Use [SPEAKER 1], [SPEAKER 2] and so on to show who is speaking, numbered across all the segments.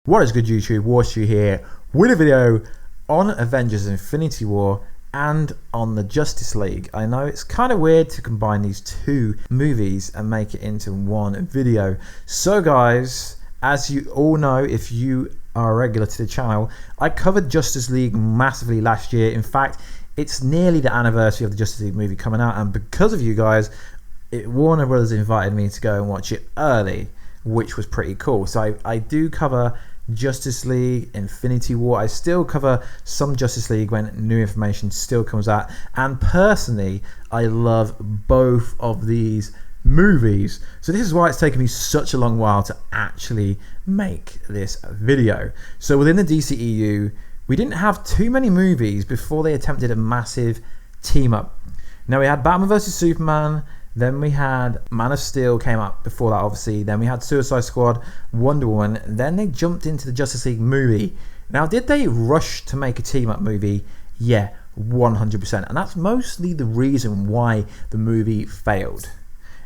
[SPEAKER 1] What is good, YouTube? Warstu here with a video on Avengers Infinity War and on the Justice League. I know it's kind of weird to combine these two movies and make it into one video. So guys, as you all know, if you are a regular to the channel, I covered Justice League massively last year. In fact, it's nearly the anniversary of the Justice League movie coming out, and because of you guys, Warner Brothers invited me to go and watch it early, which was pretty cool. So I do cover Justice League, Infinity War. I still cover some Justice League when new information still comes out, and personally I love both of these movies. So this is why it's taken me such a long while to actually make this video. So within the DCEU, we didn't have too many movies before they attempted a massive team up. Now we had Batman vs Superman, then we had Man of Steel came up before that, obviously. Then we had Suicide Squad, Wonder Woman. Then they jumped into the Justice League movie. Now, did they rush to make a team-up movie? Yeah, 100%. And that's mostly the reason why the movie failed.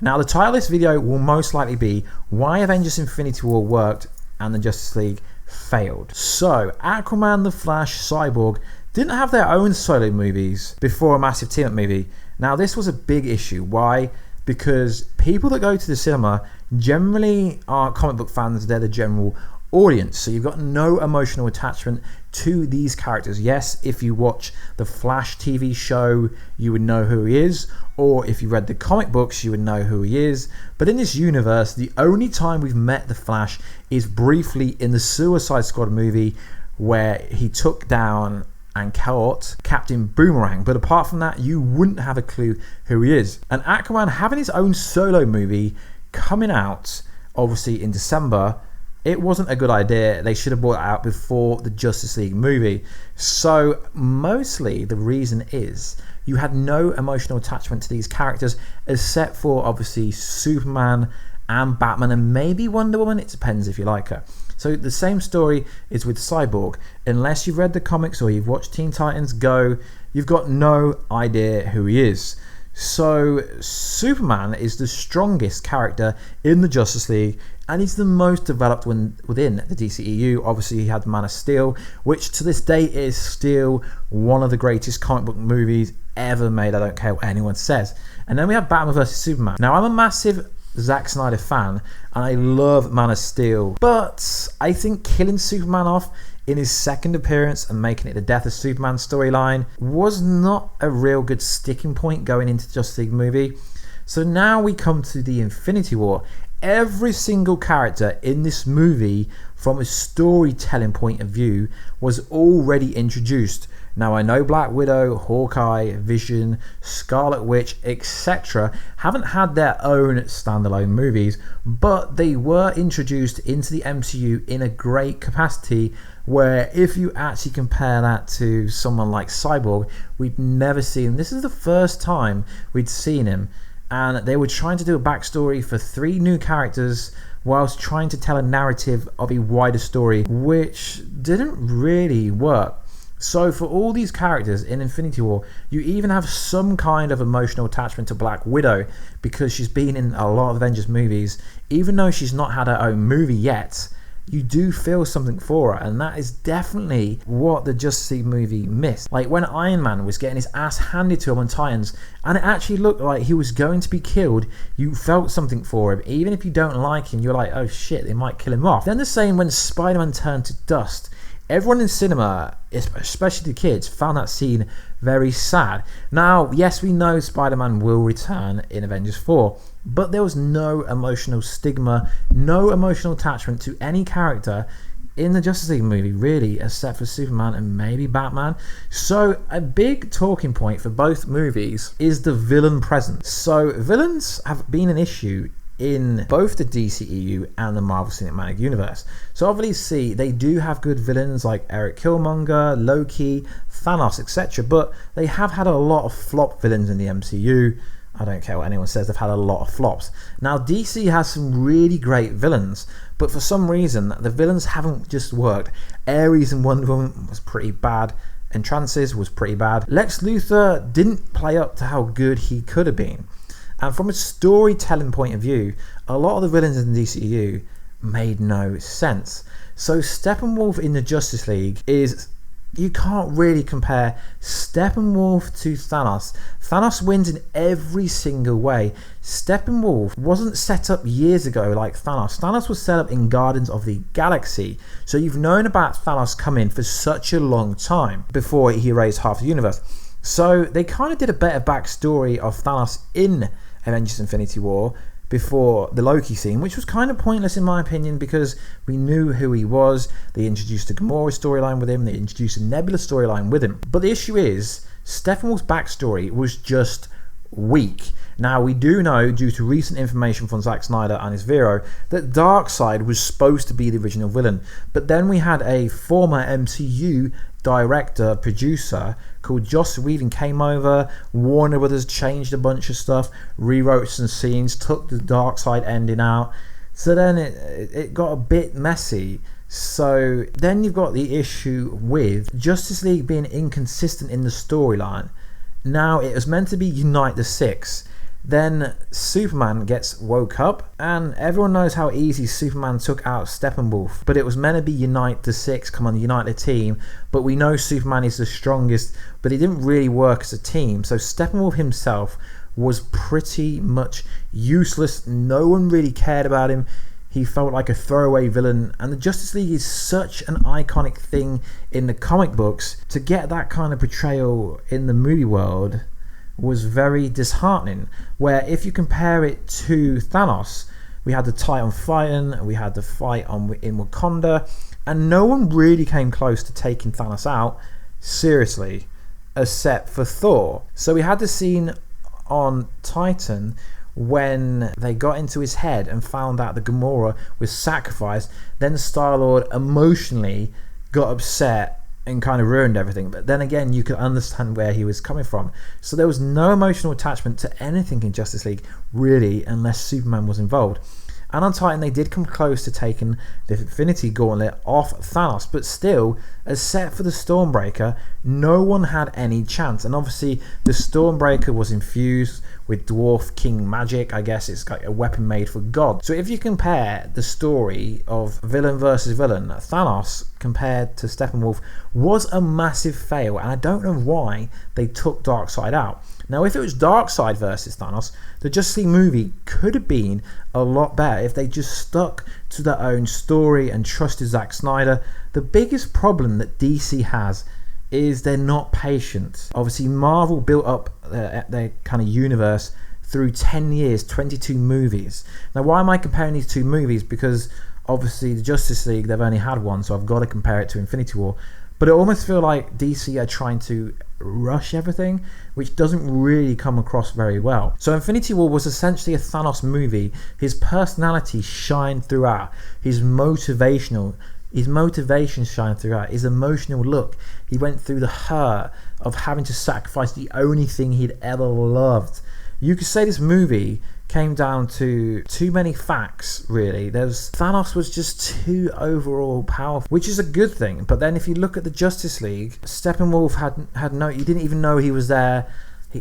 [SPEAKER 1] Now, the title of this video will most likely be why Avengers Infinity War worked and the Justice League failed. So, Aquaman, The Flash, Cyborg didn't have their own solo movies before a massive team-up movie. Now, this was a big issue. Why? Because people that go to the cinema generally are comic book fans. They're the general audience. So you've got no emotional attachment to these characters. Yes, if you watch the Flash TV show, you would know who he is. Or if you read the comic books, you would know who he is. But in this universe, the only time we've met the Flash is briefly in the Suicide Squad movie, where he took down and caught Captain Boomerang, but apart from that, you wouldn't have a clue who he is. And Aquaman having his own solo movie coming out, obviously in December, it wasn't a good idea. They should have brought it out before the Justice League movie. So mostly the reason is you had no emotional attachment to these characters, except for obviously Superman and Batman and maybe Wonder Woman. It depends if you like her. So the same story is with Cyborg. Unless you've read the comics or you've watched Teen Titans Go, you've got no idea who he is. So Superman is the strongest character in the Justice League, and he's the most developed one within the DCEU. Obviously he had Man of Steel, which to this day is still one of the greatest comic book movies ever made. I don't care what anyone says. And then we have Batman vs Superman. Now, I'm a massive Zack Snyder fan and I love Man of Steel, but I think killing Superman off in his second appearance and making it the death of Superman storyline was not a real good sticking point going into the Justice League movie. So now we come to the Infinity War. Every single character in this movie from a storytelling point of view was already introduced. Now, I know Black Widow, Hawkeye, Vision, Scarlet Witch, etc. haven't had their own standalone movies, but they were introduced into the MCU in a great capacity, where if you actually compare that to someone like Cyborg, we'd never seen, this is the first time we'd seen him, and they were trying to do a backstory for 3 new characters whilst trying to tell a narrative of a wider story, which didn't really work. So for all these characters in Infinity War, you even have some kind of emotional attachment to Black Widow because she's been in a lot of Avengers movies. Even though she's not had her own movie yet, you do feel something for her, and that is definitely what the Justice League movie missed. Like when Iron Man was getting his ass handed to him on Titans and it actually looked like he was going to be killed, you felt something for him. Even if you don't like him, you're like, oh shit, they might kill him off. Then the same when Spider-Man turned to dust. Everyone in cinema, especially the kids, found that scene very sad. Now, yes, we know Spider-Man will return in Avengers 4, but there was no emotional stigma, no emotional attachment to any character in the Justice League movie, really, except for Superman and maybe Batman. So a big talking point for both movies is the villain presence. So villains have been an issue in both the DCEU and the Marvel Cinematic Universe. So obviously they do have good villains like Eric Killmonger, Loki, Thanos, etc. But they have had a lot of flop villains in the MCU. I don't care what anyone says, they've had a lot of flops. Now DC has some really great villains, but for some reason the villains haven't just worked. Ares and Wonder Woman was pretty bad. Entrances was pretty bad. Lex Luthor didn't play up to how good he could have been. And from a storytelling point of view, a lot of the villains in the DCU made no sense. So Steppenwolf in the Justice League is, you can't really compare Steppenwolf to Thanos. Thanos wins in every single way. Steppenwolf wasn't set up years ago like Thanos. Thanos was set up in Guardians of the Galaxy. So you've known about Thanos coming for such a long time before he erased half the universe. So they kind of did a better backstory of Thanos in Avengers Infinity War before the Loki scene, which was kind of pointless in my opinion because we knew who he was. They introduced a Gamora storyline with him, they introduced a Nebula storyline with him. But the issue is, Steppenwolf's backstory was just weak. Now we do know, due to recent information from Zack Snyder and his Vero, that Darkseid was supposed to be the original villain. But then we had a former MCU director, producer called Joss Whedon came over. Warner Brothers changed a bunch of stuff, rewrote some scenes, took the Darkseid ending out. So then it got a bit messy. So then you've got the issue with Justice League being inconsistent in the storyline. Now it was meant to be Unite the Six. Then Superman gets woke up, and everyone knows how easy Superman took out Steppenwolf. But it was meant to be Unite the Six, come on, unite the team. But we know Superman is the strongest, but it didn't really work as a team. So Steppenwolf himself was pretty much useless. No one really cared about him. He felt like a throwaway villain, and the Justice League is such an iconic thing in the comic books. To get that kind of portrayal in the movie world was very disheartening. Where if you compare it to Thanos, we had the Titan fighting, we had the fight in Wakanda, and no one really came close to taking Thanos out seriously, except for Thor. So we had the scene on Titan when they got into his head and found out the Gamora was sacrificed. Then Star-Lord emotionally got upset and kind of ruined everything. But then again, you could understand where he was coming from. So there was no emotional attachment to anything in Justice League, really, unless Superman was involved. And on Titan, they did come close to taking the Infinity Gauntlet off Thanos, but still, except for the Stormbreaker, no one had any chance. And obviously, the Stormbreaker was infused with Dwarf King magic. I guess it's like a weapon made for God. So if you compare the story of villain versus villain, Thanos compared to Steppenwolf was a massive fail, and I don't know why they took Darkseid out. Now, if it was Darkseid versus Thanos, the Justice League movie could have been a lot better if they just stuck to their own story and trusted Zack Snyder. The biggest problem that DC has is they're not patient. Obviously, Marvel built up their kind of universe through 10 years, 22 movies. Now, why am I comparing these two movies? Because obviously the Justice League, they've only had one, so I've got to compare it to Infinity War. But it almost feels like DC are trying to rush everything, which doesn't really come across very well. So Infinity War was essentially a Thanos movie. His personality shined throughout. His motivation shined throughout. His emotional look. He went through the hurt of having to sacrifice the only thing he'd ever loved. You could say this movie came down to too many facts, really. Thanos was just too overall powerful, which is a good thing. But then if you look at the Justice League, Steppenwolf had no, you didn't even know he was there.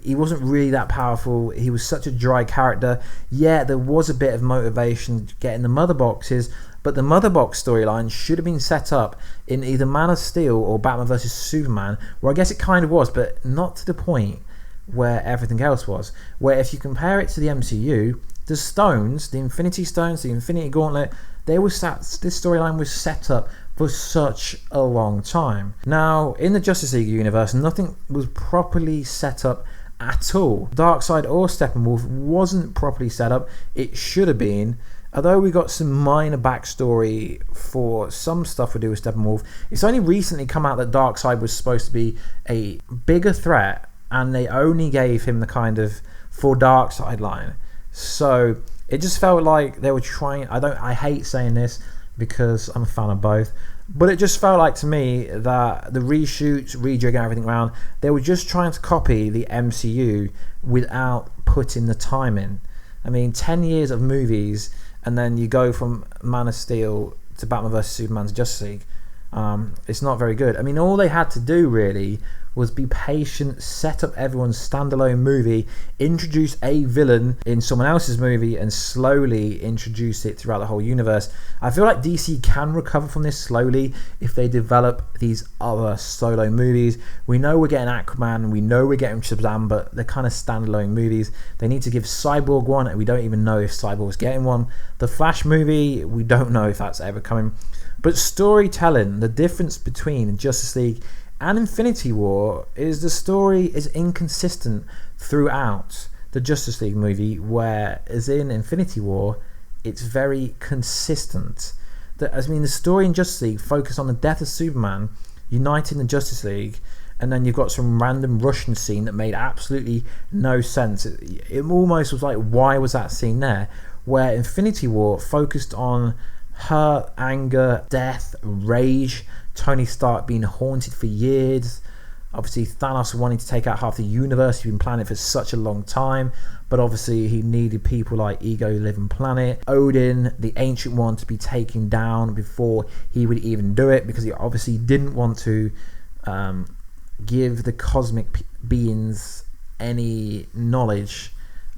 [SPEAKER 1] He wasn't really that powerful. He was such a dry character. Yeah, there was a bit of motivation getting the mother boxes, but the mother box storyline should have been set up in either Man of Steel or Batman vs Superman, where I guess it kind of was, but not to the point where everything else was. Where if you compare it to the MCU, the stones, the Infinity Stones, the Infinity Gauntlet, this storyline was set up for such a long time. Now, in the Justice League universe, nothing was properly set up at all. Darkseid or Steppenwolf wasn't properly set up. It should have been. Although we got some minor backstory for some stuff we do with Steppenwolf, it's only recently come out that Darkseid was supposed to be a bigger threat, and they only gave him the kind of for Darkseid line. So it just felt like they were trying. I hate saying this because I'm a fan of both, but it just felt like to me that the reshoots, rejigging everything around, they were just trying to copy the MCU without putting the time in. I mean, 10 years of movies, and then you go from Man of Steel to Batman vs Superman to Justice League. It's not very good. I mean, all they had to do really was be patient, set up everyone's standalone movie, introduce a villain in someone else's movie, and slowly introduce it throughout the whole universe. I feel like DC can recover from this slowly if they develop these other solo movies. We know we're getting Aquaman, we know we're getting Shazam, but they're kind of standalone movies. They need to give Cyborg one, and we don't even know if Cyborg's getting one. The Flash movie, we don't know if that's ever coming. But storytelling, the difference between Justice League and Infinity War is the story is inconsistent throughout the Justice League movie, whereas in Infinity War, it's very consistent. The story in Justice League focused on the death of Superman, uniting the Justice League, and then you've got some random Russian scene that made absolutely no sense. It almost was like, why was that scene there? Where Infinity War focused on hurt, anger, death, rage, Tony Stark being haunted for years, obviously Thanos wanting to take out half the universe. He'd been planning it for such a long time, but obviously he needed people like Ego Living Planet, Odin, the Ancient One, to be taken down before he would even do it, because he obviously didn't want to give the cosmic beings any knowledge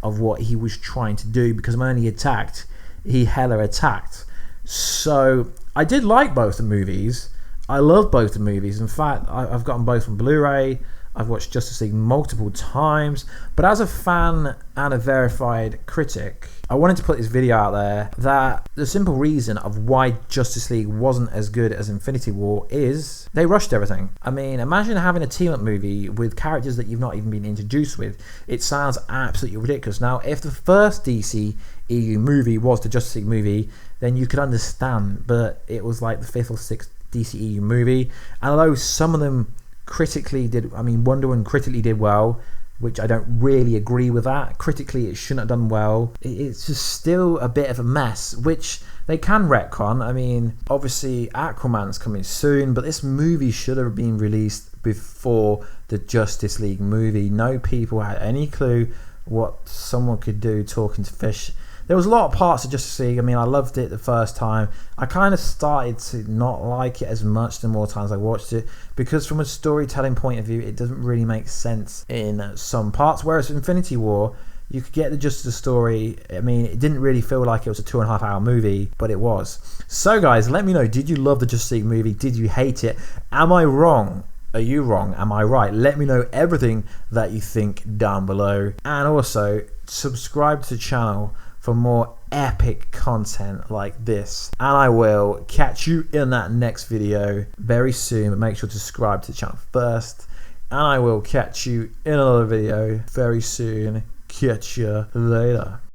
[SPEAKER 1] of what he was trying to do, because when he attacked, he hella attacked. So I did like both the movies. I love both the movies. In fact, I've gotten both on Blu-ray. I've watched Justice League multiple times. But as a fan and a verified critic, I wanted to put this video out there that the simple reason of why Justice League wasn't as good as Infinity War is they rushed everything. I mean, imagine having a team-up movie with characters that you've not even been introduced with. It sounds absolutely ridiculous. Now, if the first DC EU movie was the Justice League movie, then you could understand. But it was like the 5th or 6th DCEU movie, and although some of them critically did, Wonder Woman critically did well, which I don't really agree with that. Critically it shouldn't have done well. It's just still a bit of a mess, which they can retcon. Obviously Aquaman's coming soon, but this movie should have been released before the Justice League movie. No people had any clue what someone could do talking to fish. There was a lot of parts of Justice League. I loved it the first time. I kind of started to not like it as much the more times I watched it, because from a storytelling point of view, it doesn't really make sense in some parts. Whereas Infinity War, you could get the gist of the story. It didn't really feel like it was a 2.5 hour movie, but it was. So guys, let me know, did you love the Justice League movie? Did you hate it? Am I wrong? Are you wrong? Am I right? Let me know everything that you think down below. And also, subscribe to the channel for more epic content like this. And I will catch you in that next video very soon. But make sure to subscribe to the channel first. And I will catch you in another video very soon. Catch you later.